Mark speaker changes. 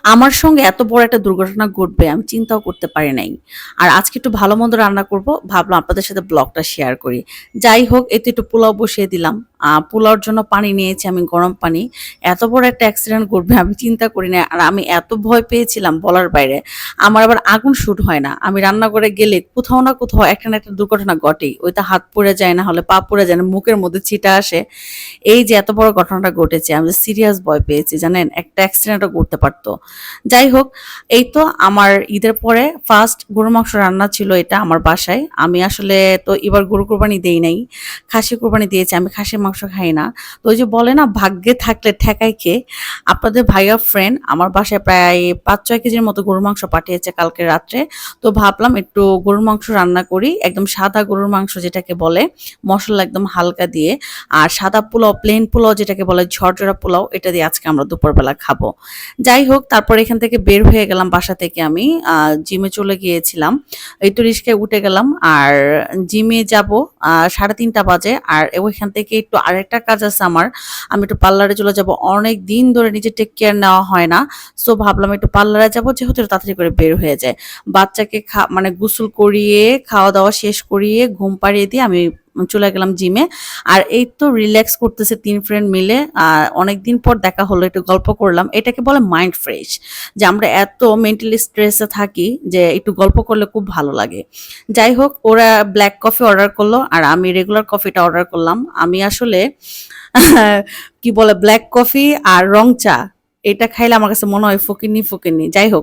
Speaker 1: আমার সঙ্গে এত বড় একটা দুর্ঘটনা ঘটবে আমি চিন্তাও করতে পারি নাই। আর আজকে একটু ভালো মন্দ রান্না করব, ভাবলাম আপনাদের সাথে ব্লগটা শেয়ার করি। যাই হোক, এতে একটু পোলাও বসিয়ে দিলাম। পোলাওর জন্য পানি নিয়েছি আমি, গরম পানি। এত বড় একটা অ্যাক্সিডেন্ট ঘটবে আমি চিন্তা করি না, আর আমি এত ভয় পেয়েছিলাম বলার বাইরে। আমার আবার আগুন শুট হয় না, আমি রান্নাঘরে গেলে কোথাও না কোথাও একটা না একটা দুর্ঘটনা ঘটেই। ওইটা হাত পুড়ে যায়, না হলে পা পুড়ে যায়, না মুখের মধ্যে ছিটা আসে। এই যে এত বড় ঘটনাটা ঘটেছে, আমি সিরিয়াস ভয় পেয়েছি জানেন, একটা অ্যাক্সিডেন্টও করতে পারতো। যাই হোক, এই তো আমার ঈদের পরে ফার্স্ট গরুর মাংস রান্না ছিল এটা আমার বাসায়। আমি আসলে তো এবার গরু কোরবানি দেই নাই, খাসি কোরবানি দিয়েছি। আমি খাসির মাংস খাই না। তো ওই যে বলে না, ভাগ্যে থাকলে ঠেকায় কে। আপনাদের ভাইয়ার ফ্রেন্ড আমার বাসায় প্রায় 5-6 কেজির মতো গরুর মাংস পাঠিয়েছে কালকে রাত্রে। তো ভাবলাম একটু গরুর মাংস রান্না করি, একদম সাদা গরুর মাংস যেটাকে বলে, মশলা একদম হালকা দিয়ে। আর সাদা পোলাও, প্লেন পোলাও যেটাকে বলে, ঝরঝরা পোলাও, এটা দিয়ে আজকে আমরা দুপুরবেলা খাবো। যাই হোক, তারপর এখান থেকে বের হয়ে গেলাম বাসা থেকে। আমি জিমে চলে গিয়েছিলাম। এই তো রিস্কায় উঠে গেলাম, আর জিমে যাব 3:30 বাজে। আর ওইখান থেকে একটু আরেকটা কাজ আছে আমার, আমি একটু পার্লারে চলে যাব। অনেক দিন ধরে নিজের টেক কেয়ার নেওয়া হয় না, সো ভাবলাম একটু পার্লারে যাবো, যেহেতু তাড়াতাড়ি করে বের হয়ে যায়। বাচ্চাকে মানে গোসল করিয়ে, খাওয়া দাওয়া শেষ করিয়ে, ঘুম পাড়িয়ে দিয়ে আমি চলে গেলাম জিমে। আর এই তো রিল্যাক্স করতেছে 3 ফ্রেন্ড মিলে। অনেকদিন পর দেখা হলো, একটু গল্প করলাম। এটাকে বলে মাইন্ড ফ্রেশ, যে আমরা এত মেন্টালি স্ট্রেসে থাকি যে একটু গল্প করলে খুব ভালো লাগে। যাই হোক, ওরা ব্ল্যাক কফি অর্ডার করলো আর আমি রেগুলার কফিটা অর্ডার করলাম। আমি আসলে কি বলে, ব্ল্যাক কফি আর রং চা, এটা খাইলে আমার কাছে মনে হয় ফকিন্নি ফকিন্নি। যাই হোক,